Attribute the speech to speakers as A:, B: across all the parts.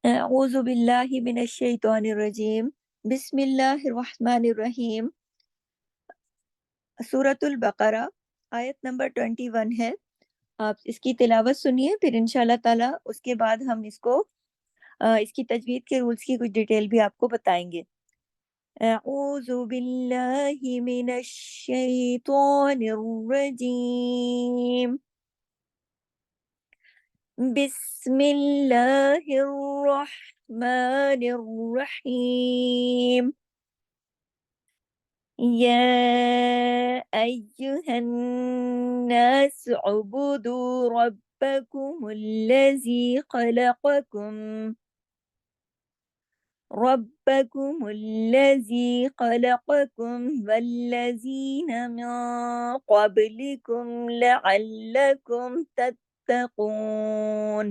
A: اعوذ باللہ من الشیطان الرجیم، بسم اللہ الرحمن الرحیم۔ سورۃ البقرہ آیت نمبر 21 ہے۔ آپ اس کی تلاوت سنیے، پھر انشاءاللہ تعالی اس کے بعد ہم اس کی تجوید کے رولز کی کچھ ڈیٹیل بھی آپ کو بتائیں گے۔ اعوذ باللہ من الشیطان الرجیم، بسم اللہ الرحمن الرحیم۔ يا أيها الناس اعبدوا ربكم الذي خلقكم والذين من قبلكم لعلكم تتقون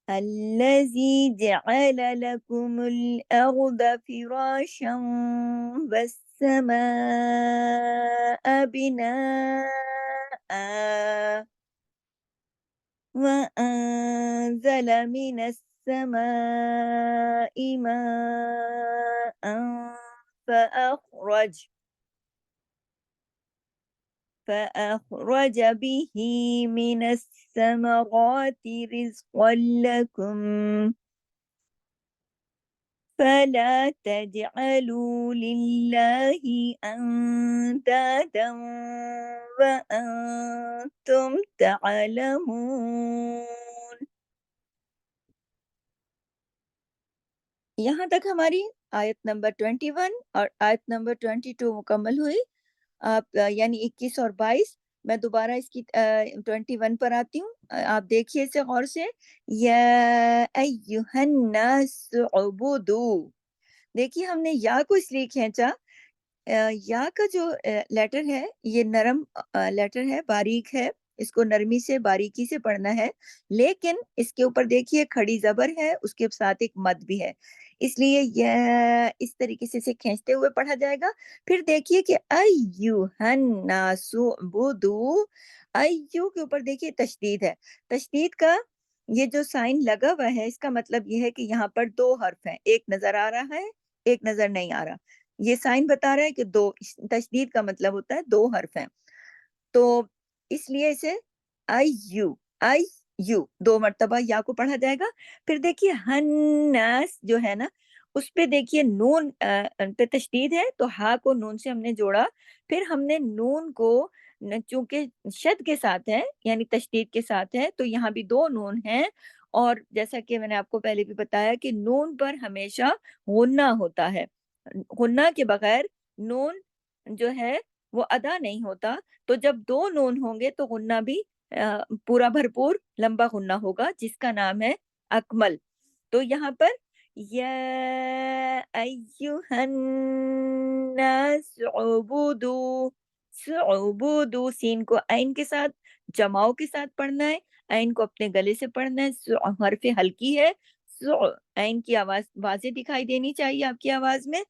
A: الذي جعل لكم الأرض فراشا والسماء بناء وأنزل من السماء ماء فأخرج به من الثمرات رزقا لكم فلا تجعلوا لله أندادا وأنتم تعلمون۔ یہاں تک ہماری آیت نمبر 21 اور آیت نمبر 22 مکمل ہوئی۔ آپ یعنی 21 اور 22، میں دوبارہ اس کی 21 پر آتی ہوں، آپ دیکھیے اسے غور سے۔ یا ایہا الناس اعبدوا، دیکھیے ہم نے یا کو اس لیے کھینچا، یا کا جو لیٹر ہے یہ نرم لیٹر ہے، باریک ہے، اس کو نرمی سے باریکی سے پڑھنا ہے، لیکن اس کے اوپر دیکھیے کھڑی زبر ہے، اس کے ساتھ ایک مد بھی ہے، اس لیے یہ اس طریقے سے اسے کھینچتے ہوئے پڑھا جائے گا۔ پھر دیکھیے کہ ایھا الناس اعبدوا، ایو کے اوپر دیکھیے تشدید ہے، تشدید کا یہ جو سائن لگا ہوا ہے اس کا مطلب یہ ہے کہ یہاں پر دو حرف ہیں، ایک نظر آ رہا ہے ایک نظر نہیں آ رہا، یہ سائن بتا رہا ہے کہ دو، تشدید کا مطلب ہوتا ہے دو حرف ہیں، تو اس لیے اسے آئی یو دو مرتبہ یا کو پڑھا جائے گا۔ پھر دیکھیے ہناس جو ہے نا اس پہ دیکھیے نون پہ تشدید ہے، تو ہا کو نون سے ہم نے جوڑا، پھر ہم نے نون کو چونکہ شد کے ساتھ ہے یعنی تشدید کے ساتھ ہے تو یہاں بھی دو نون ہیں، اور جیسا کہ میں نے آپ کو پہلے بھی بتایا کہ نون پر ہمیشہ غنہ ہوتا ہے، غنہ کے بغیر نون جو ہے وہ ادا نہیں ہوتا، تو جب دو نون ہوں گے تو غنہ بھی پورا بھرپور لمبا غنہ ہوگا جس کا نام ہے اکمل۔ تو یہاں پر یا ایھا الناس اعبدوا سین کو عین کے ساتھ جماؤ کے ساتھ پڑھنا ہے، عین کو اپنے گلے سے پڑھنا ہے، حرف ہلکی ہے، عین کی آواز واضح دکھائی دینی چاہیے آپ کی آواز میں۔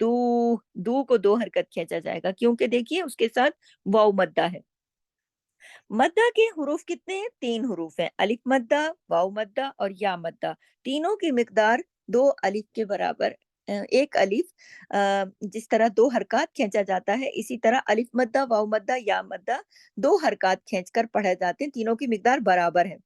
A: دو کو دو حرکت کھینچا جائے گا کیونکہ دیکھیے اس کے ساتھ واو مدہ ہے۔ مدہ کے حروف کتنے ہیں؟ 3 حروف ہیں، الف مدہ، واو مدہ اور یا مدہ، تینوں کی مقدار 2 الف کے برابر، ایک الف جس طرح 2 حرکات کھینچا جاتا ہے اسی طرح الف مدہ، واو مدہ، یا مدہ 2 حرکات کھینچ کر پڑھے جاتے ہیں، تینوں کی مقدار برابر ہے۔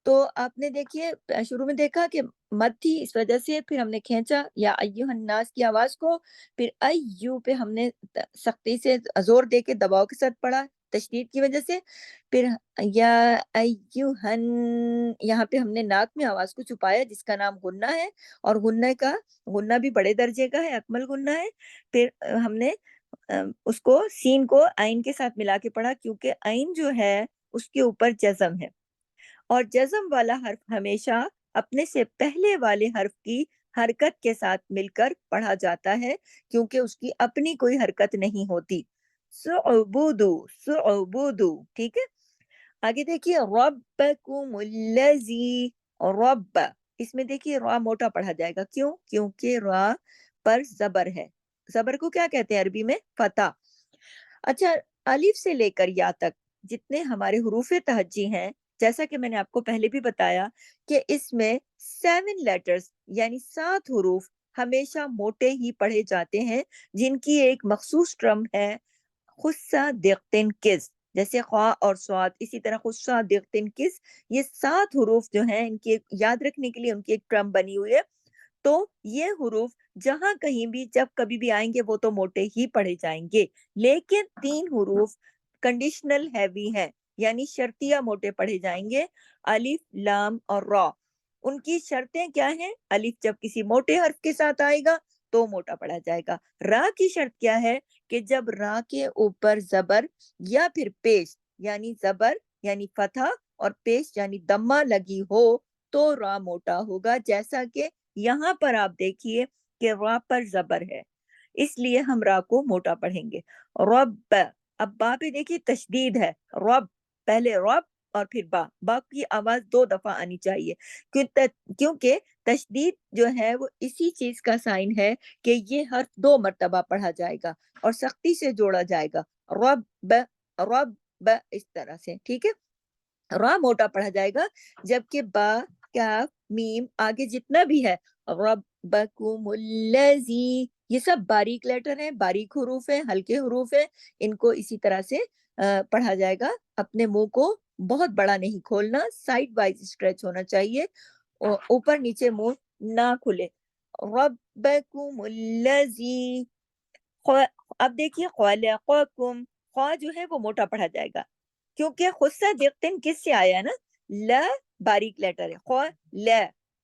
A: تو آپ نے دیکھیے شروع میں دیکھا کہ مد تھی اس وجہ سے پھر ہم نے کھینچا یا ایھا الناس کی آواز کو، پھر ایو پہ ہم نے سختی سے زور دے کے دباؤ کے ساتھ پڑھا تشدید کی وجہ سے، پھر یا ایھا یہاں پہ ہم نے ناک میں آواز کو چھپایا جس کا نام غنہ ہے، اور غنہ بھی بڑے درجے کا ہے، اکمل غنہ ہے، پھر ہم نے اس کو سین کو عین کے ساتھ ملا کے پڑھا کیونکہ عین جو ہے اس کے اوپر جزم ہے، اور جزم والا حرف ہمیشہ اپنے سے پہلے والے حرف کی حرکت کے ساتھ مل کر پڑھا جاتا ہے کیونکہ اس کی اپنی کوئی حرکت نہیں ہوتی۔ سعبدو، ٹھیک ہے۔ آگے دیکھیے ربکم الذی، رب، اس میں دیکھیے را موٹا پڑھا جائے گا، کیوں؟ کیونکہ را پر زبر ہے، زبر کو کیا کہتے ہیں عربی میں؟ فتح۔ اچھا، الف سے لے کر یا تک جتنے ہمارے حروف تہجی ہیں، جیسا کہ میں نے آپ کو پہلے بھی بتایا کہ اس میں 7 لیٹرز یعنی 7 حروف ہمیشہ موٹے ہی پڑھے جاتے ہیں، جن کی ایک مخصوص ٹرم ہے خصہ دیقتن کس، جیسے خواہ اور سواد، اسی طرح خصہ دیقتن کس، یہ 7 حروف جو ہیں ان کی یاد رکھنے کے لیے ان کی ایک ٹرم بنی ہوئی ہے۔ تو یہ حروف جہاں کہیں بھی جب کبھی بھی آئیں گے وہ تو موٹے ہی پڑھے جائیں گے، لیکن 3 حروف کنڈیشنل ہیوی ہیں، یعنی شرطیہ موٹے پڑھے جائیں گے، الف، لام اور را۔ ان کی شرطیں کیا ہیں؟ الف جب کسی موٹے حرف کے ساتھ آئے گا تو موٹا پڑھا جائے گا۔ را کی شرط کیا ہے؟ کہ جب را کے اوپر زبر یا پھر پیش یعنی زبر یعنی فتحہ اور پیش یعنی دمہ لگی ہو تو را موٹا ہوگا، جیسا کہ یہاں پر آپ دیکھیے کہ را پر زبر ہے، اس لیے ہم را کو موٹا پڑھیں گے۔ رب، اب با پہ دیکھیے تشدید ہے، رب، پہلے رب اور پھر با، با کی آواز 2 دفعہ آنی چاہیے، کیونکہ تشدید جو ہے وہ اسی چیز کا سائن ہے کہ یہ حرف 2 مرتبہ پڑھا جائے گا اور سختی سے جوڑا جائے گا، رب، رب، اس طرح سے، ٹھیک ہے۔ را موٹا پڑھا جائے گا، جبکہ با، کاف، میم آگے جتنا بھی ہے، ربکم الذی، یہ سب باریک لیٹر ہیں، باریک حروف ہیں، ہلکے حروف ہیں، ان کو اسی طرح سے پڑھا جائے گا۔ اپنے منہ کو بہت بڑا نہیں کھولنا، سائڈ وائز اسٹریچ ہونا چاہیے، اوپر نیچے منہ نہ کھلے۔ ربکم الذی، اب دیکھیے خلقکم، خواہ جو ہے وہ موٹا پڑھا جائے گا، کیونکہ خصہ دیقتن کس سے آیا ہے نا، ل باریک لیٹر ہے، خواہ ل،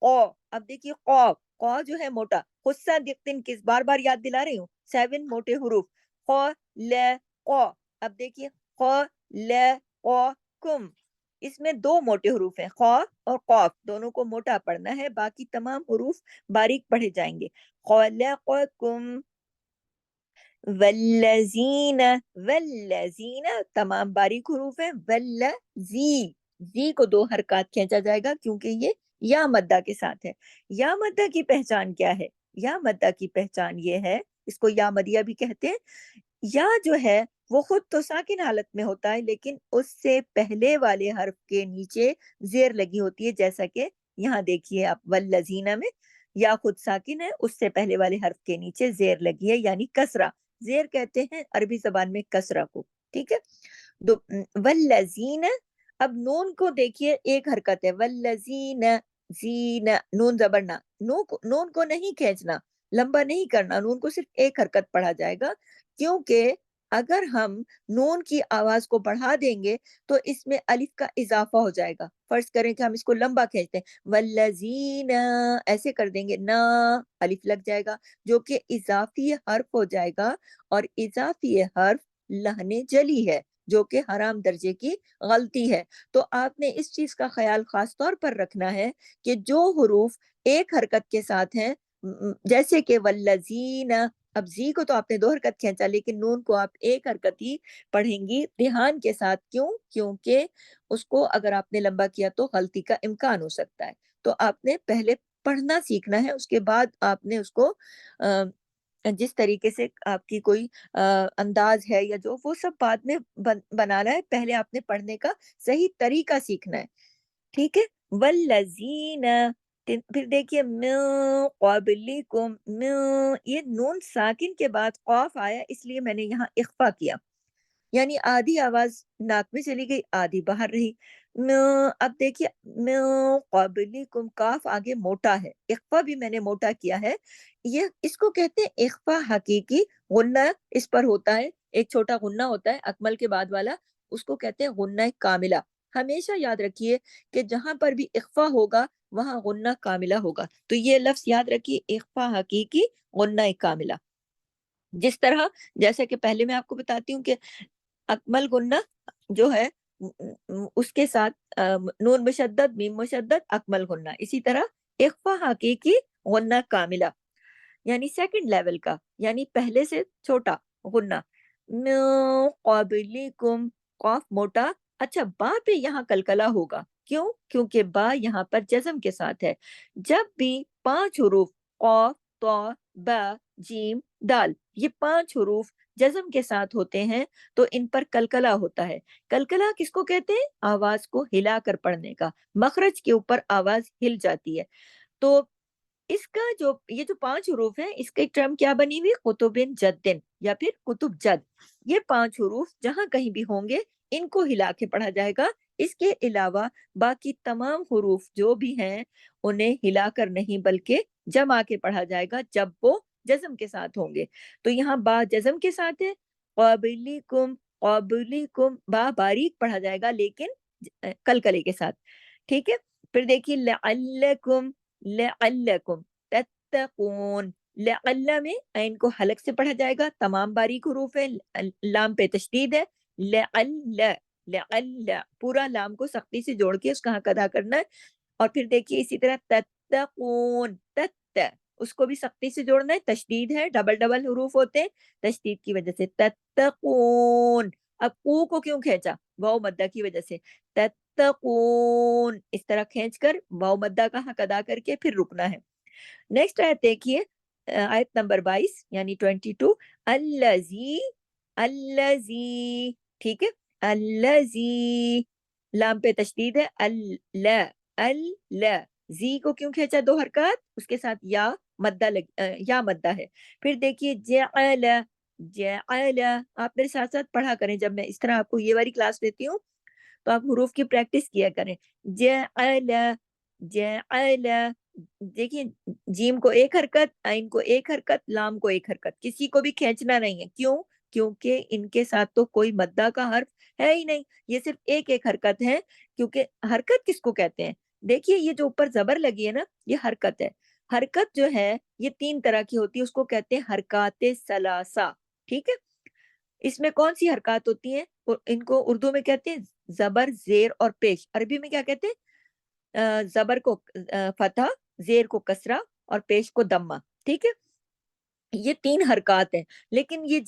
A: قو، اب دیکھیے قو، قو جو ہے موٹا، خصہ دیقتن کس، بار بار یاد دلا رہی ہوں، 7 موٹے حروف، خواہ ل قو، اب دیکھیے خواہ ل قو کم، اس میں 2 موٹے حروف ہیں، خواہ اور قوف، دونوں کو موٹا پڑھنا ہے، باقی تمام حروف باریک پڑھے جائیں گے۔ خلقکم، والذین، والذین تمام باریک حروف ہیں، والذی، زی کو 2 حرکات کھینچا جائے گا کیونکہ یہ یا مدہ کے ساتھ ہے۔ یا مدہ کی پہچان کیا ہے؟ یا مدہ کی پہچان یہ ہے، اس کو یا مدیہ بھی کہتے ہیں، یا جو ہے وہ خود تو ساکن حالت میں ہوتا ہے لیکن اس سے پہلے والے حرف کے نیچے زیر لگی ہوتی ہے، جیسا کہ یہاں دیکھیے آپ والذین میں یا خود ساکن ہے، اس سے پہلے والے حرف کے نیچے زیر لگی ہے یعنی کسرہ، زیر کہتے ہیں عربی زبان میں کسرہ کو، ٹھیک ہے۔ والذین، اب نون کو دیکھیے ایک حرکت ہے، والذین، زین، نون زبر نہ، نون کو نہیں کھینچنا، لمبا نہیں کرنا، نون کو صرف ایک حرکت پڑھا جائے گا، کیونکہ اگر ہم نون کی آواز کو بڑھا دیں گے تو اس میں الف کا اضافہ ہو جائے گا، فرض کریں کہ ہم اس کو لمبا کھینچتے ہیں والذین، ایسے کر دیں گے نا، الف لگ جائے گا جو کہ اضافی حرف ہو جائے گا، اور اضافی حرف لہن جلی ہے جو کہ حرام درجے کی غلطی ہے۔ تو آپ نے اس چیز کا خیال خاص طور پر رکھنا ہے کہ جو حروف ایک حرکت کے ساتھ ہیں، جیسے کہ والذین، اب زی کو تو آپ نے 2 حرکت کھینچا لیکن نون کو آپ ایک حرکت ہی پڑھیں گی دھیان کے ساتھ، کیونکہ اس کو اگر آپ نے لمبا کیا تو غلطی کا امکان ہو سکتا ہے، تو آپ نے پہلے پڑھنا سیکھنا ہے، اس کے بعد آپ نے اس کو جس طریقے سے آپ کی کوئی انداز ہے یا جو وہ سب بعد میں بنانا ہے، پہلے آپ نے پڑھنے کا صحیح طریقہ سیکھنا ہے، ٹھیک ہے۔ والذین، پھر دیکھیے من قبلکم، یہ نون ساکن کے بعد قاف آیا، اس لیے میں نے یہاں اخفا کیا، یعنی آدھی آواز ناک میں چلی گئی، آدھی باہر رہی۔ اب دیکھیے من قبلکم، کاف آگے موٹا ہے، اخفا بھی میں نے موٹا کیا ہے، یہ اس کو کہتے ہیں اخفا حقیقی، غنہ اس پر ہوتا ہے، ایک چھوٹا غنہ ہوتا ہے اکمل کے بعد والا، اس کو کہتے ہیں غنہ کاملہ۔ ہمیشہ یاد رکھیے کہ جہاں پر بھی اخفا ہوگا وہاں غنہ کاملہ ہوگا، تو یہ لفظ یاد رکھیے، اخفا حقیقی، غنہ کاملہ۔ جس طرح، جیسے کہ پہلے میں آپ کو بتاتی ہوں کہ اکمل غنہ جو ہے اس کے ساتھ نون مشدد، میم مشدد، اکمل غنہ، اسی طرح اخفا حقیقی، غنہ کاملہ، یعنی سیکنڈ لیول کا، یعنی پہلے سے چھوٹا غنہ۔ من قبلکم، قاف موٹا، اچھا با پہ یہاں کلکلا ہوگا، کیونکہ با یہاں پر جزم کے ساتھ ہے، جب بھی 5 حروف قاف، طا، با، جیم، دال، یہ 5 حروف جزم کے ساتھ ہوتے ہیں تو ان پر کلکلا ہوتا ہے. کلکلا کس کو کہتے ہیں؟ آواز کو ہلا کر پڑھنے کا، مخرج کے اوپر آواز ہل جاتی ہے. تو اس کا یہ جو 5 حروف ہیں، اس کی ٹرم کیا بنی ہوئی؟ قطبن جدن یا پھر قطب جد. یہ 5 حروف جہاں کہیں بھی ہوں گے ان کو ہلا کے پڑھا جائے گا. اس کے علاوہ باقی تمام حروف جو بھی ہیں انہیں ہلا کر نہیں بلکہ جمع کے پڑھا جائے گا جب وہ جزم کے ساتھ ہوں گے. تو یہاں با جزم کے ساتھ ہے، قابلیکم قابلیکم، با باریک پڑھا جائے گا لیکن کلکلے کے ساتھ. ٹھیک ہے. پھر دیکھیے لعلکم لعلکم تتقون. لعل میں عین کو حلق سے پڑھا جائے گا، تمام باریک حروف ہے، لام پہ تشدید ہے. لعل لعل پورا لام کو سختی سے جوڑ کے اس کا حق ادا کرنا ہے. اور پھر دیکھیے اسی طرح تتقون تت، اس کو بھی سختی سے جوڑنا ہے، تشدید ہے، ڈبل ڈبل حروف ہوتے ہیں تشدید کی وجہ سے. تتقون. اب کو کیوں کھینچا؟ واو مدہ کی وجہ سے. تتقون اس طرح کھینچ کر واو مدہ کا حق ادا کر کے پھر رکنا ہے. نیکسٹ آیت دیکھیے، آیت نمبر 22 یعنی 22. الذی الذی. ٹھیک ہے. الذی لام پہ تشدید ہے، زی کو کیوں کھینچا 2 حرکات؟ اس کے ساتھ یا مدہ یا مدہ ہے. پھر دیکھیے جعل جعل. آپ میرے ساتھ ساتھ پڑھا کریں، جب میں اس طرح آپ کو یہ والی کلاس دیتی ہوں تو آپ حروف کی پریکٹس کیا کریں. جعل جعل. دیکھیے جیم کو 1 حرکت، عین کو 1 حرکت، لام کو 1 حرکت، کسی کو بھی کھینچنا نہیں ہے. کیوں؟ کیونکہ ان کے ساتھ تو کوئی مدہ کا حرف ہے ہی نہیں، یہ صرف ایک حرکت ہے. کیونکہ حرکت کس کو کہتے ہیں؟ دیکھیے یہ جو اوپر زبر لگی ہے نا، یہ حرکت ہے. حرکت جو ہے یہ 3 طرح کی ہوتی ہے، اس کو کہتے ہیں حرکات ثلاثہ. ٹھیک ہے. اس میں کون سی حرکات ہوتی ہیں؟ ان کو اردو میں کہتے ہیں زبر، زیر اور پیش. عربی میں کیا کہتے ہیں؟ زبر کو فتح، زیر کو کسرہ اور پیش کو دمہ. ٹھیک ہے. یہ 3 حرکات ہیں، لیکن یہ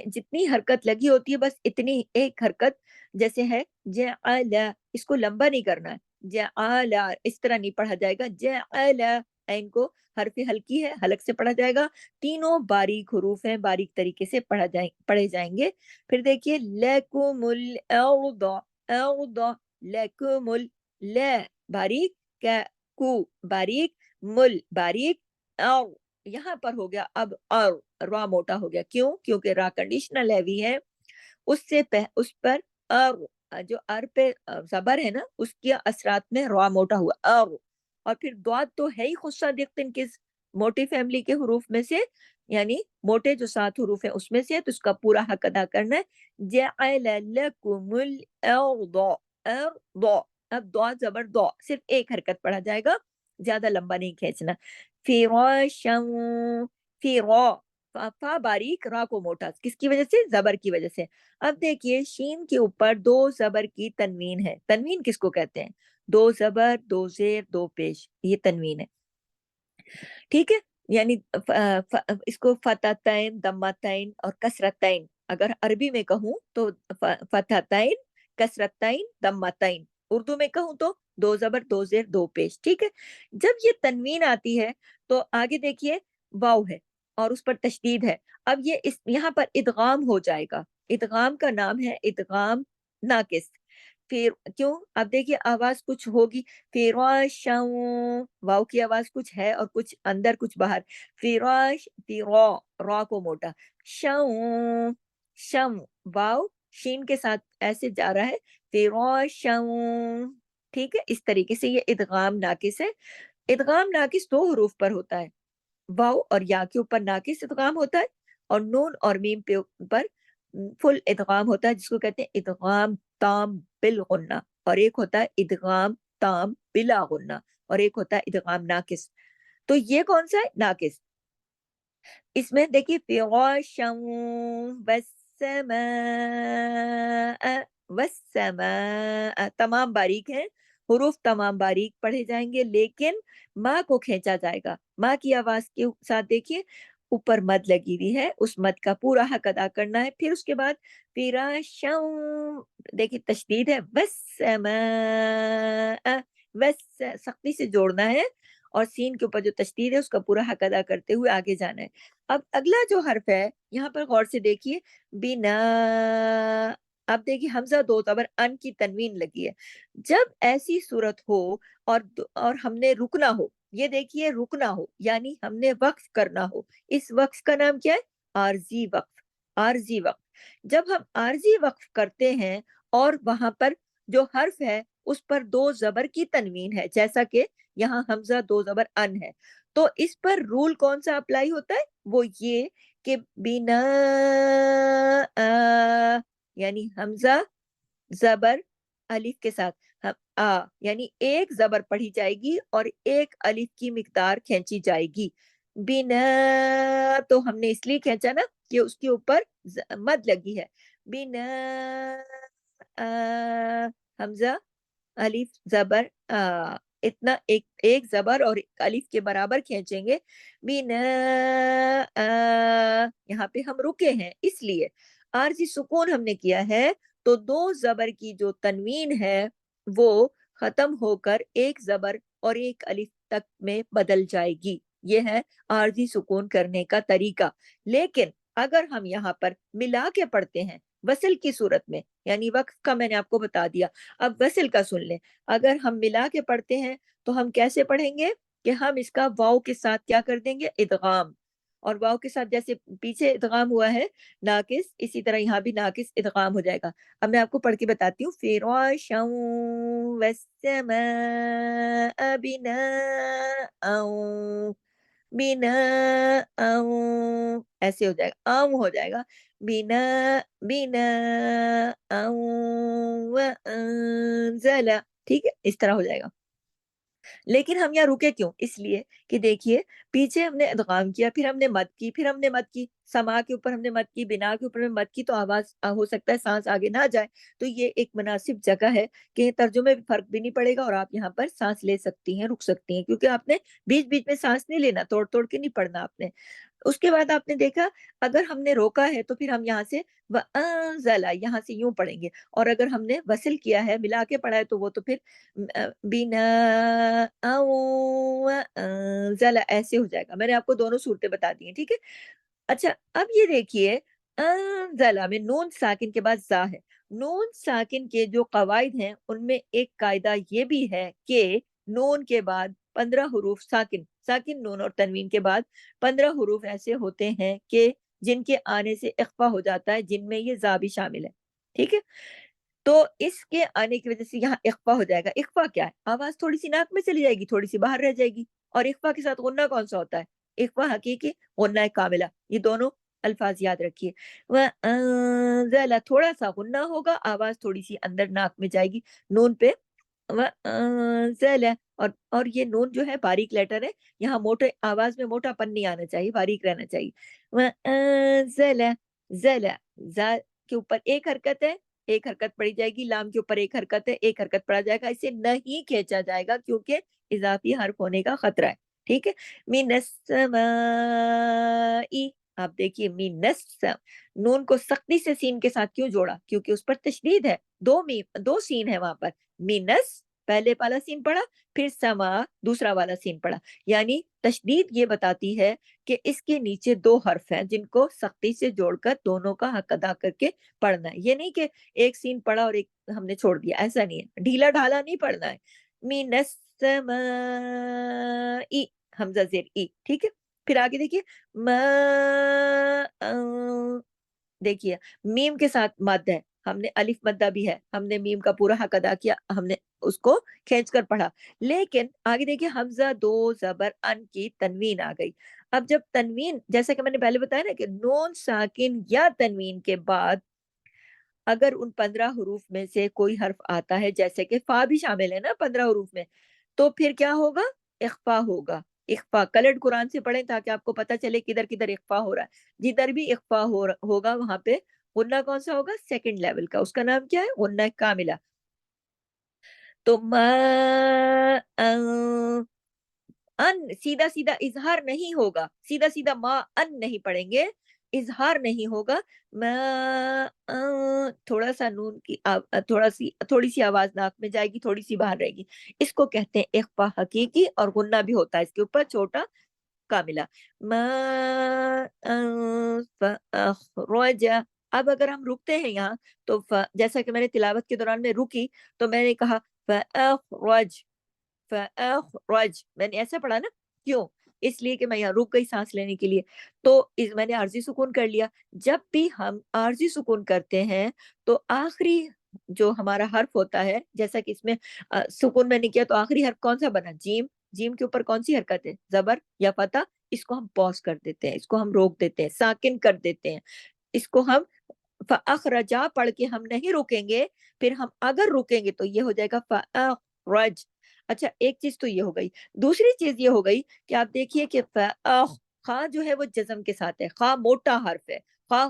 A: جتنی حرکت لگی ہوتی ہے بس اتنی ایک حرکت. جیسے ہے جعل، اس کو لمبا نہیں کرنا ہے، جعل اس طرح نہیں پڑھا جائے گا. جعل عین کو حرف ہلکی ہے، حلق سے پڑھا جائے گا. تینوں باریک حروف ہیں، باریک طریقے سے پڑھے جائیں گے. پھر دیکھیے لکم الارض ارض لکم ل باریک، کو باریک، مل باریک، یہاں پر ہو گیا اب را موٹا ہو گیا. کیوں؟ کیونکہ را کنڈیشنل ہیوی ہے، اس پر جو پہ زبر ہے نا، اس کے اثرات میں را موٹا ہوا اور پھر دواد تو ہے ہی خصہ دیکھتے کس موٹی فیملی کے حروف میں سے، یعنی موٹے جو 7 حروف ہیں اس میں سے، تو اس کا پورا حق ادا کرنا ہے. جعل لکم الارض ارض. اب دواد زبر دو، صرف ایک حرکت پڑھا جائے گا، زیادہ لمبا نہیں کھینچنا. فراشا فا باریک، را کو موٹا، کس کی وجہ سے؟ زبر کی وجہ سے. اب دیکھیے شین کے اوپر 2 زبر کی تنوین ہے. تنوین کس کو کہتے ہیں؟ 2 زبر، 2 زیر، 2 پیش، یہ تنوین ہے. ٹھیک ہے. یعنی اس کو فتحتین، دمتین اور کسرتین. اگر عربی میں کہوں تو فتحتین، کسرتین، دمتین. اردو میں کہوں تو 2 زبر، 2 زیر، 2 پیش. ٹھیک ہے. جب یہ تنوین آتی ہے تو آگے دیکھیے واو ہے اور اس پر تشدید ہے. اب یہ یہاں پر ادغام ہو جائے گا. ادغام کا نام ہے ادغام ناقص. پھر کیوں؟ اب دیکھیے آواز کچھ ہوگی، فراشا، واو کی آواز کچھ ہے اور کچھ اندر کچھ باہر. فراش، را کو موٹا، شم شم، واو شین کے ساتھ ایسے جا رہا ہے، فراشا. ٹھیک ہے. اس طریقے سے یہ ادغام ناقص ہے. ادغام ناقص 2 حروف پر ہوتا ہے، واو اور یا کے اوپر ناقص ادغام ہوتا ہے، اور نون اور میم پہ اوپر فل ادغام ہوتا ہے، جس کو کہتے ہیں ادغام تام بالغنہ. اور ایک ہوتا ہے ادغام تام بلا غنہ، اور ایک ہوتا ہے ادغام ناقص. تو یہ کون سا ہے؟ ناقص. اس میں دیکھیے فراشا والسماء والسماء، تمام باریک ہیں حروف، تمام باریک پڑھے جائیں گے، لیکن ماں کو کھینچا جائے گا. ماں کی آواز کے ساتھ دیکھیے اوپر مد لگی ہوئی ہے، اس مد کا پورا حق ادا کرنا ہے. پھر اس کے بعد فراشا، دیکھیے تشدید ہے، والسماء، سختی سے جوڑنا ہے اور سین کے اوپر جو تشدید ہے اس کا پورا حق ادا کرتے ہوئے آگے جانا ہے۔ اب اگلا جو حرف ہے یہاں پر غور سے دیکھیے، بنا، اب دیکھیے حمزہ دو زبر ان کی تنوین لگی ہے۔ جب ایسی صورت ہو اور ہم نے رکنا ہو، یہ دیکھیے رکنا ہو یعنی ہم نے وقف کرنا ہو، اس وقف کا نام کیا ہے؟ عارضی وقف۔ عارضی وقف، جب ہم عارضی وقف کرتے ہیں اور وہاں پر جو حرف ہے اس پر دو زبر کی تنوین ہے، جیسا کہ یہاں حمزہ دو زبر ان ہے، تو اس پر رول کون سا اپلائی ہوتا ہے؟ وہ یہ کہ بنا یعنی حمزہ زبر الف کے ساتھ یعنی ایک زبر پڑھی جائے گی اور ایک الف کی مقدار کھینچی جائے گی۔ بنا تو ہم نے اس لیے کھینچا نا کہ اس کے اوپر مد لگی ہے۔ بنا حمزہ الف زبر اتنا ایک زبر اور ایک الف کے برابر کھینچیں گے۔ بنا یہاں پہ ہم رکے ہیں اس لیے عارضی سکون ہم نے کیا ہے، تو دو زبر کی جو تنوین ہے وہ ختم ہو کر ایک زبر اور ایک الف تک میں بدل جائے گی۔ یہ ہے عارضی سکون کرنے کا طریقہ۔ لیکن اگر ہم یہاں پر ملا کے پڑھتے ہیں وصل کی صورت میں، یعنی وقف کا میں نے آپ کو بتا دیا، اب وصل کا سن لیں۔ اگر ہم ملا کے پڑھتے ہیں تو ہم کیسے پڑھیں گے کہ ہم اس کا واو کے ساتھ کیا کر دیں گے؟ ادغام، اور واو کے ساتھ جیسے پیچھے ادغام ہوا ہے ناقص، اسی طرح یہاں بھی ناقص ادغام ہو جائے گا۔ اب میں آپ کو پڑھ کے بتاتی ہوں، فراشا والسماء بناء، بناء ایسے ہو جائے گا، ہو جائے گا، بنا بناء وانزل، ٹھیک ہے، اس طرح ہو جائے گا۔ لیکن ہم یہاں رکے کیوں؟ اس لیے کہ دیکھیے پیچھے ہم نے ادغام کیا، پھر ہم نے مد کی، پھر ہم نے مد کی، سما کے اوپر ہم نے مد کی، بنا کے اوپر ہم نے مد کی، تو آواز ہو سکتا ہے سانس آگے نہ جائے، تو یہ ایک مناسب جگہ ہے کہ ترجمے میں فرق بھی نہیں پڑے گا اور آپ یہاں پر سانس لے سکتی ہیں، رک سکتی ہیں، کیونکہ آپ نے بیچ بیچ میں سانس نہیں لینا، توڑ توڑ کے نہیں پڑھنا آپ نے۔ اس کے بعد آپ نے دیکھا اگر ہم نے روکا ہے تو پھر ہم یہاں سے وَأَنزَلَ یہاں سے یوں پڑھیں گے، اور اگر ہم نے وصل کیا ہے، ملا کے پڑھا ہے، تو وہ تو پھر بنا وَأَنزَلَ ایسے ہو جائے گا۔ میں نے آپ کو دونوں صورتیں بتا دی ہیں، ٹھیک ہے۔ اچھا اب یہ دیکھیے انزلہ میں نون ساکن کے بعد زا ہے۔ نون ساکن کے جو قواعد ہیں ان میں ایک قاعدہ یہ بھی ہے کہ نون کے بعد 15 حروف ساکن، ساکن نون اور تنوین کے بعد 15 حروف ایسے ہوتے ہیں کہ جن کے آنے سے اخفا ہو جاتا ہے، جن میں یہ زا بھی شامل ہے، ٹھیک ہے۔ تو اس کے آنے کی وجہ سے یہاں اخفا ہو جائے گا۔ اخفا کیا ہے؟ آواز تھوڑی سی ناک میں چلی جائے گی، تھوڑی سی باہر رہ جائے گی، اور اخفا کے ساتھ غنہ کون سا ہوتا ہے؟ اخفا حقیقی، غنہ کاملہ، یہ دونوں الفاظ یاد رکھیے۔ وَأَنزَلَ تھوڑا سا غنہ ہوگا، آواز تھوڑی سی اندر ناک میں جائے گی نون پہ، وَأَنزَلَ، اور یہ نون جو ہے باریک لیٹر ہے، یہاں موٹے آواز میں موٹا پن نہیں آنا چاہیے، باریک رہنا چاہیے۔ وَأَنزَلَ زَلَ، زا کے اوپر ایک حرکت ہے، ایک حرکت پڑی جائے گی، لام کے اوپر ایک حرکت ہے، ایک حرکت پڑا جائے گا، اسے نہیں کھینچا جائے گا کیونکہ اضافی حرف ہونے کا خطرہ ہے، ٹھیک ہے۔ من السماء، آپ دیکھیے من نون کو سختی سے سین کے ساتھ کیوں جوڑا؟ کیونکہ اس پر تشدید ہے، دو سین ہے وہاں پر، مینس پہلے والا سین پڑا، پھر سما دوسرا والا سین پڑا، یعنی تشدید یہ بتاتی ہے کہ اس کے نیچے دو حرف ہیں جن کو سختی سے جوڑ کر دونوں کا حق ادا کر کے پڑھنا ہے۔ یہ نہیں کہ ایک سین پڑھا اور ایک ہم نے چھوڑ دیا، ایسا نہیں ہے، ڈھیلا ڈھالا نہیں پڑھنا ہے۔ من السماء، حمزہ زیر ای، ٹھیک ہے۔ پھر آگے دیکھیے دیکھیے میم کے ساتھ مد ہے، ہم نے الف مدہ بھی ہے، ہم نے میم کا پورا حق ادا کیا، ہم نے اس کو کھینچ کر پڑھا۔ لیکن آگے دیکھیے حمزہ دو زبر ان کی تنوین آ گئی۔ اب جب تنوین، جیسا کہ میں نے پہلے بتایا نا کہ نون ساکن یا تنوین کے بعد اگر ان 15 حروف میں سے کوئی حرف آتا ہے، جیسے کہ فا بھی شامل ہے نا 15 حروف میں، تو پھر کیا ہوگا؟ اخفا ہوگا۔ اخفا کلرڈ قرآن سے پڑھیں تاکہ آپ کو پتا چلے کدھر کدھر اخفا ہو رہا ہے۔ جدھر بھی اخفا ہوگا وہاں پہ غنہ کون سا ہوگا؟ سیکنڈ لیول کا، اس کا نام کیا ہے؟ غنہ کاملہ۔ تو ان سیدھا سیدھا اظہار نہیں ہوگا، سیدھا سیدھا ما ان نہیں پڑھیں گے، اظہار نہیں ہوگا، تھوڑا سا نون کی تھوڑی سی آواز ناک میں جائے گی، تھوڑی سی باہر رہے گی، اس کو کہتے ہیں اخفا حقیقی، اور غنہ بھی ہوتا ہے اس کے اوپر چھوٹا کاملہ، ما فأخرج۔ اب اگر ہم رکتے ہیں یہاں تو جیسا کہ میں نے تلاوت کے دوران میں رکی تو میں نے کہا فأخرج، فأخرج، میں نے ایسا پڑھا نا، کیوں؟ اس لیے کہ میں یہاں رک گئی سانس لینے کے لیے، تو میں نے عارضی سکون کر لیا۔ جب بھی ہم عارضی سکون کرتے ہیں تو آخری جو ہمارا حرف ہوتا ہے، جیسا کہ اس میں سکون میں نے کیا تو آخری حرف کون سا بنا؟ جیم۔ جیم کے اوپر کون سی حرکت ہے؟ زبر یا فتح؟ اس کو ہم پوز کر دیتے ہیں، اس کو ہم روک دیتے ہیں، ساکن کر دیتے ہیں، اس کو ہم فأخرجا پڑھ کے ہم نہیں روکیں گے، پھر ہم اگر روکیں گے تو یہ ہو جائے گا فأخرج۔ اچھا، ایک چیز تو یہ ہو گئی۔ دوسری چیز یہ ہو گئی کہ آپ دیکھیے کہ خا جو ہے وہ جزم کے ساتھ ہے، خا موٹا حرف ہے، خا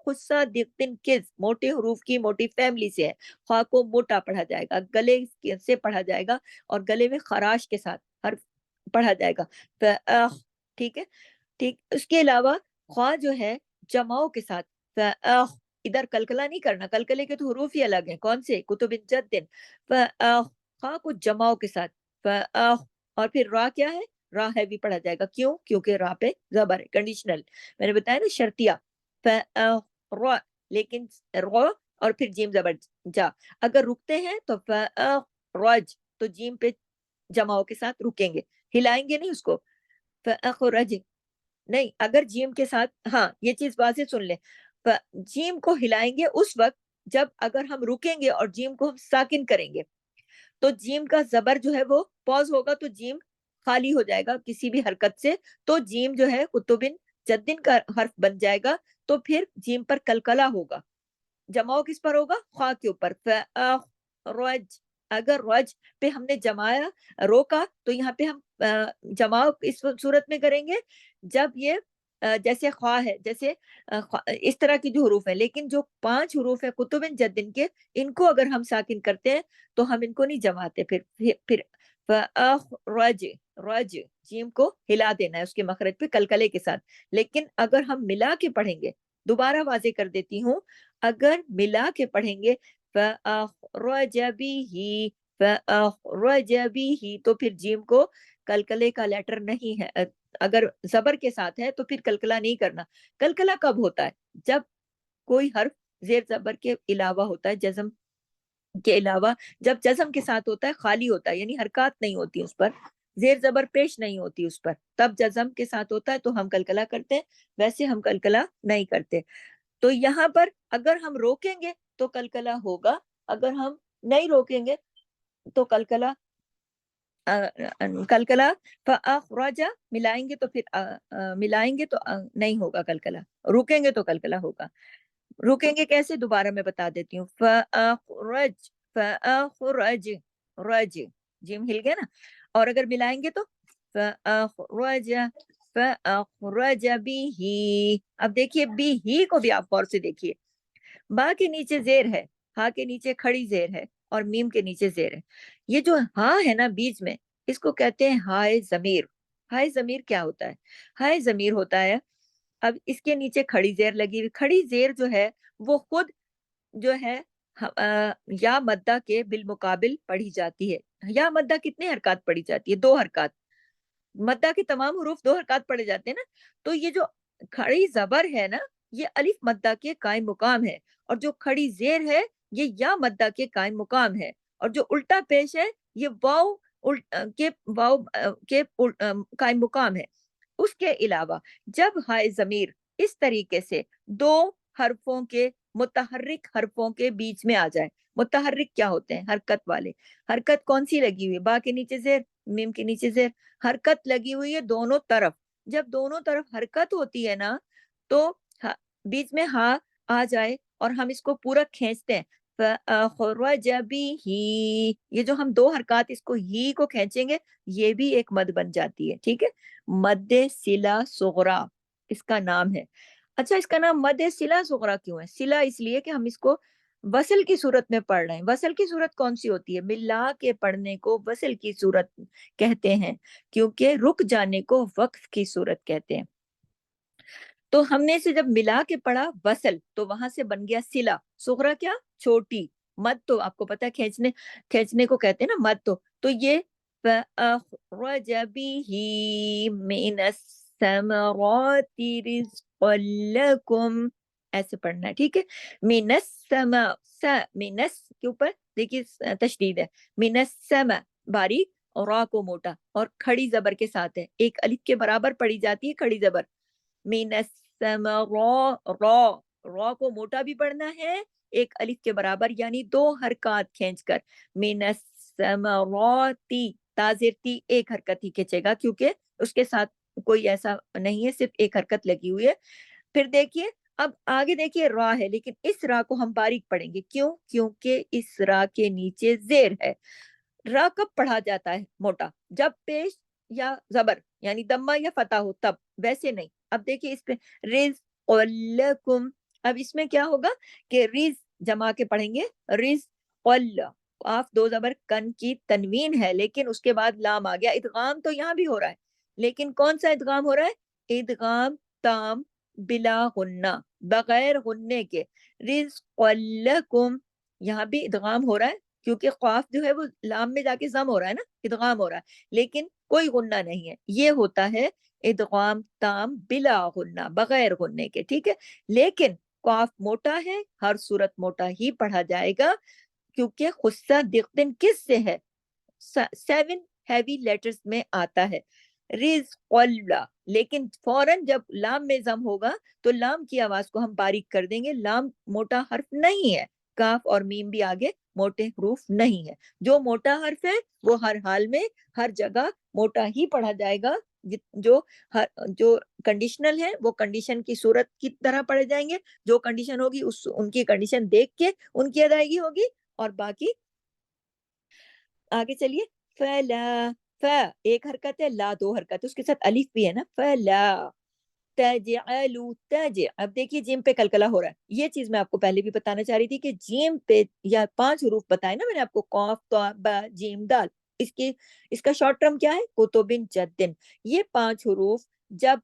A: خصہ دقن کز، موٹے حروف کی موٹی فیملی سے ہے، خا کو موٹا پڑھا جائے گا، گلے سے پڑھا جائے گا، اور گلے میں خراش کے ساتھ حرف پڑھا جائے گا، ٹھیک ہے، ٹھیک۔ اس کے علاوہ خواہ جو ہے جماؤں کے ساتھ، فأخ، ادھر کلکلا نہیں کرنا، کلکلے کے تو حروف ہی الگ ہیں، کون سے؟ کتب جد، فأخ، خواہ کو جماؤں کے ساتھ، فأخ، اور پھر را کیا ہے؟ را ہے بھی پڑھا جائے گا، کیوں؟ کیونکہ را پہ زبر ہے، کنڈیشنل، میں نے بتایا نا، شرطیہ، فأخ را، لیکن رو اور پھر جیم زبر جا، اگر رکتے ہیں تو فأخ رج، تو جیم پہ جماؤں کے ساتھ رکیں گے، ہلائیں گے نہیں اس کو، فأخرج نہیں، اگر جیم کے ساتھ، ہاں یہ چیز واضح سن لیں، جیم کو ہلائیں گے اس وقت جب اگر ہم رکیں گے اور جیم کو ہم ساکن کریں گے، تو جیم کا زبر جو ہے وہ پوز ہوگا، تو جیم خالی ہو جائے گا کسی بھی حرکت سے، تو جیم جو ہے قطبن جدن کا حرف بن جائے گا، تو پھر جیم پر کلکلا ہوگا، جماؤ کس پر ہوگا؟ خواہ کے اوپر، رج، اگر رج پہ ہم نے جمایا، روکا، تو یہاں پہ ہم جماؤ اس صورت میں کریں گے جب یہ جیسے خواہ ہے، جیسے اس طرح کی جو حروف ہیں، لیکن جو 5 حروف ہیں قطب جدن کے، ان کو اگر ہم ساکن کرتے ہیں تو ہم ان کو نہیں جماتے، پھر رج، رج، جیم کو ہلا دینا ہے اس کے مخرج پہ کلکلے کے ساتھ، لیکن اگر ہم ملا کے پڑھیں گے، دوبارہ واضح کر دیتی ہوں، اگر ملا کے پڑھیں گے فَأَخْرَجَ بِهِ، فَأَخْرَجَ بِهِ، تو پھر جیم کو کلکلے کا لیٹر نہیں ہے، اگر زبر کے ساتھ ہے تو پھر کلکلا نہیں کرنا۔ کلکلا کب ہوتا ہے؟ جب کوئی حرف زیر زبر کے علاوہ ہوتا ہے، جزم کے علاوہ، جب جزم کے ساتھ ہوتا ہے، خالی ہوتا ہے، یعنی حرکات نہیں ہوتی اس پر، زیر زبر پیش نہیں ہوتی اس پر، تب جزم کے ساتھ ہوتا ہے تو ہم کلکلا کرتے ہیں، ویسے ہم کلکلا نہیں کرتے۔ تو یہاں پر اگر ہم روکیں گے تو کلکلا ہوگا، اگر ہم نہیں روکیں گے تو کلکلا کلکلا فأخرج ملائیں گے تو پھر ملائیں گے تو نہیں ہوگا کلکلا، روکیں گے تو کلکلا ہوگا۔ روکیں گے کیسے؟ دوبارہ میں بتا دیتی ہوں، فأخرج، فأخرج، رج، جیم ہل گیا نا، اور اگر ملائیں گے تو فأخرج، فأخرج به، اب دیکھیے بی ہی کو بھی آپ غور سے دیکھیے، با کے نیچے زیر ہے، ہا کے نیچے کھڑی زیر ہے، اور میم کے نیچے زیر ہے، یہ جو ہا ہے نا بیچ میں، اس کو کہتے ہیں ہائے ضمیر۔ ہائے ضمیر کیا ہوتا ہے؟ ہائے ضمیر ہوتا ہے، اب اس کے نیچے کھڑی زیر لگی ہوئی، کھڑی زیر جو ہے وہ خود جو ہے یا مدہ کے بالمقابل پڑھی جاتی ہے۔ یا مدہ کتنے حرکات پڑھی جاتی ہے؟ 2 حرکات، مدہ کے تمام حروف 2 حرکات پڑھے جاتے ہیں نا، تو یہ جو کھڑی زبر ہے نا، یہ الف مدہ کے قائم مقام ہے، اور جو کھڑی زیر ہے یہ یا مدہ کے قائم مقام ہے، اور جو الٹا پیش ہے یہ واو کے قائم مقام ہے۔ اس کے علاوہ جب ہائے ضمیر اس طریقے سے 2 حرفوں کے، متحرک حرفوں کے بیچ میں آ جائے، متحرک کیا ہوتے ہیں؟ حرکت والے، حرکت کون سی لگی ہوئی ہے؟ با کے نیچے زیر، میم کے نیچے زیر، حرکت لگی ہوئی ہے دونوں طرف، جب دونوں طرف حرکت ہوتی ہے نا تو بیچ میں ہا آ جائے اور ہم اس کو پورا کھینچتے ہیں، فَأَخْرَجَ بِهِ، یہ جو ہم 2 حرکات اس کو ہی کو کھینچیں گے، یہ بھی ایک مد بن جاتی ہے، ٹھیک ہے، مد صلہ صغرا اس کا نام ہے۔ اچھا، اس کا نام مد صلہ صغرا کیوں ہے؟ صلہ اس لیے کہ ہم اس کو وصل کی صورت میں پڑھ رہے ہیں۔ وصل کی صورت کون سی ہوتی ہے؟ ملا کے پڑھنے کو وصل کی صورت کہتے ہیں، کیونکہ رک جانے کو وقف کی صورت کہتے ہیں۔ تو ہم نے اسے جب ملا کے پڑھا وصل تو وہاں سے بن گیا سلا. صغرا کیا؟ چھوٹی. مد تو آپ کو پتا کھینچنے کو کہتے ہیں نا مد. تو یہ فَأَخْرَجَ بِهِ مِنَ الثَّمَرَاتِ رِزْقًا لَكُمْ. ایسے پڑھنا ہے, ٹھیک ہے. مِنَ السَّمَاء مِنَ کے اوپر دیکھیے تشدید ہے. مِنَ السَّمَاء باریک اور را کو موٹا اور کھڑی زبر کے ساتھ ہے, ایک الف کے برابر پڑھی جاتی ہے کھڑی زبر. من السماء را کو موٹا بھی پڑھنا ہے ایک الف کے برابر, یعنی 2 حرکات کھینچ کر. من السمراتی تازرتی ایک حرکت ہی کھینچے گا کیونکہ اس کے ساتھ کوئی ایسا نہیں ہے, صرف ایک حرکت لگی ہوئی ہے. پھر دیکھیے اب آگے دیکھیے را ہے, لیکن اس را کو ہم باریک پڑھیں گے. کیوں؟ کیونکہ اس را کے نیچے زیر ہے. را کب پڑھا جاتا ہے موٹا؟ جب پیش یا زبر یعنی دمہ یا فتح ہو تب, ویسے نہیں. اب دیکھیے اس پہ رزق لکم, اب اس میں کیا ہوگا کہ رز جما کے پڑھیں گے. رزق آف 2 زبر کن کی تنوین ہے, لیکن اس کے بعد لام آ گیا. ادغام تو یہاں بھی ہو رہا ہے, لیکن کون سا ادغام ہو رہا ہے؟ ادغام تام بلا غنہ, بغیر غنے کے. رزق لکم یہاں بھی ادغام ہو رہا ہے کیونکہ قاف جو ہے وہ لام میں جا کے ضم ہو رہا ہے نا, ادغام ہو رہا ہے, لیکن کوئی غنہ نہیں ہے. یہ ہوتا ہے ادغام تام بلا غنہ, بغیر غنے کے, ٹھیک ہے. لیکن قاف موٹا ہے, ہر صورت موٹا ہی پڑھا جائے گا کیونکہ خصہ دقن کس سے ہے؟ 7 ہیوی لیٹرز میں آتا ہے. رزق اللہ, لیکن فوراً جب لام میں ضم ہوگا تو لام کی آواز کو ہم باریک کر دیں گے. لام موٹا حرف نہیں ہے, کاف اور میم بھی آگے موٹے حروف نہیں ہے. جو موٹا حرف ہے وہ ہر حال میں ہر جگہ موٹا ہی پڑھا جائے گا. جو کنڈیشنل ہے وہ کنڈیشن کی صورت کی طرح پڑھے جائیں گے. جو کنڈیشن ہوگی ان کی کنڈیشن دیکھ کے ان کی ادائیگی ہوگی. اور باقی آگے چلیے. فلا, ایک حرکت ہے, لا 2 حرکت ہے, اس کے ساتھ الف بھی ہے نا. فلا تجعلوا اب دیکھیے جیم پہ کلکلا ہو رہا ہے. یہ چیز میں آپ کو پہلے بھی بتانا چاہ رہی تھی کہ جیم پہ یا 5 حروف بتائے نا میں نے آپ کو, قاف طا با جیم دال. اس کا شارٹ ٹرم کیا ہے؟ کتبن جدن. یہ 5 حروف جب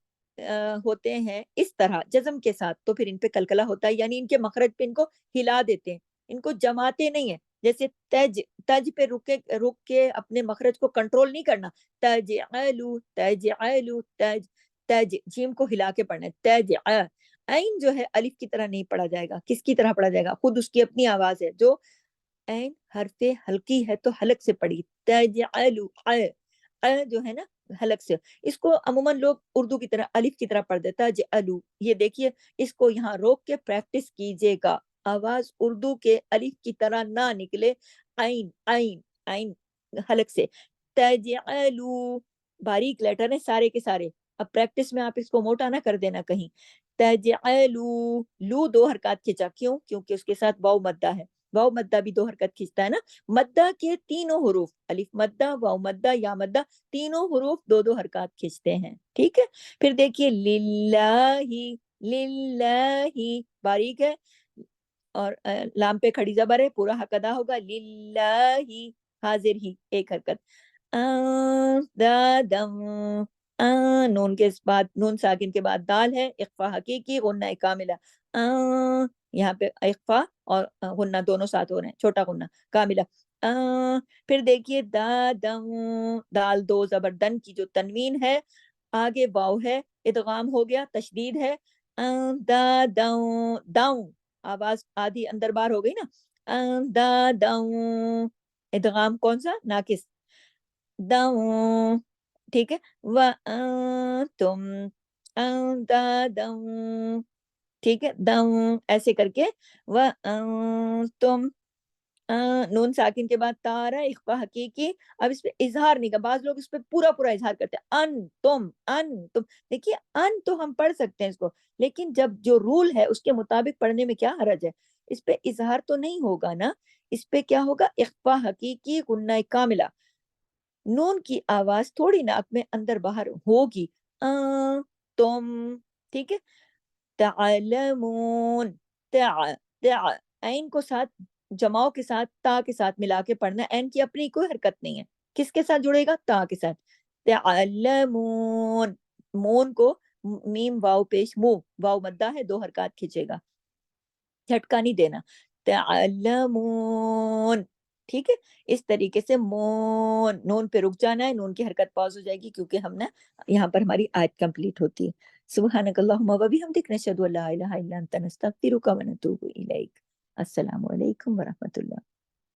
A: ہوتے ہیں اس طرح جزم کے ساتھ تو پھر ان پہ کلکلا ہوتا ہے, یعنی ان کے مخرج پہ ان کو ہلا دیتے ہیں, ان کو جماتے نہیں ہیں. جیسے تج پہ رک کے اپنے مخرج کو کنٹرول نہیں کرنا. تجعلوا تج جیم کو ہلا کے پڑھنا ہے. عین جو ہے الف کی طرح نہیں پڑھا جائے گا. کس کی طرح پڑھا جائے گا؟ خود اس کی اپنی آواز ہے. جو عین حرف حلقی ہے تو حلق سے پڑھی. تجعلوا جو ہے نا حلق سے, اس کو عموماً لوگ اردو کی طرح الف کی طرح پڑھ دیتا تجعلوا. یہ دیکھیے اس کو یہاں روک کے پریکٹس کیجیے گا. آواز اردو کے الف کی طرح نہ نکلے. عین عین عین حلق سے. تجعلوا باریک لیٹر ہیں سارے کے سارے. اب پریکٹس میں آپ اس کو موٹا نہ کر دینا کہیں. تجعلوا لو 2 حرکات کھینچا. کیوں؟ کیونکہ اس کے ساتھ واو مدہ ہے. واو مدہ بھی 2 حرکت کھینچتا ہے نا. مدہ کے تینوں حروف الف مدہ واو مدہ یا مدہ تینوں حروف 2 حرکات کھینچتے ہیں, ٹھیک ہے. پھر دیکھیے للہ, للہ باریک ہے اور لام پہ کھڑی زبر ہے, پورا حق ادا ہوگا. للہ حاضر ہی ایک حرکت. نون کے بعد نون ساکن کے بعد دال ہے, اخفا حقیقی غنہ کاملہ. یہاں پہ اخفا اور غنہ دونوں ساتھ ہو رہے ہیں, چھوٹا غنہ کاملہ. پھر دیکھیے دال 2 زبر دن کی جو تنوین ہے, آگے واو ہے, ادغام ہو گیا, تشدید ہے. داؤں آواز آدھی اندر بار ہو گئی نا. ادغام کون سا؟ ناقص. داؤں, ٹھیک ہے. تم ٹھیک ہے. ایسے کر کے تم نون ساکن کے بعد تا رہا ہے, اخفا حقیقی. اب اس پہ اظہار نہیں کا, بعض لوگ اس پہ پورا اظہار کرتے ہیں. ان تم دیکھیے ان تو ہم پڑھ سکتے ہیں اس کو, لیکن جب جو رول ہے اس کے مطابق پڑھنے میں کیا حرج ہے؟ اس پہ اظہار تو نہیں ہوگا نا. اس پہ کیا ہوگا؟ اخفا حقیقی غنہ کاملہ. نون کی آواز تھوڑی ناک میں اندر باہر ہوگی. تم, ٹھیک ہے. تعلمون عین کو ساتھ جماؤ کے ساتھ تا کے ساتھ ملا کے پڑھنا. عین کی اپنی کوئی حرکت نہیں ہے. کس کے ساتھ جڑے گا؟ تا کے ساتھ. تعلمون مون کو میم واو پیش مو، واو مدہ ہے 2 حرکات کھینچے گا، جھٹکا نہیں دینا، تعلمون، ٹھیک ہے، اس طریقے سے مون، نون پہ رک جانا ہے، نون کی حرکت پاز ہو جائے گی کیونکہ ہم نا یہاں پر ہماری آیت کمپلیٹ ہوتی ہے۔ سبحانک اللہم و بحمدک، نشہد ان لا الہ الا انت، نستغفرک و نتوب الیک۔ السلام علیکم ورحمۃ اللہ۔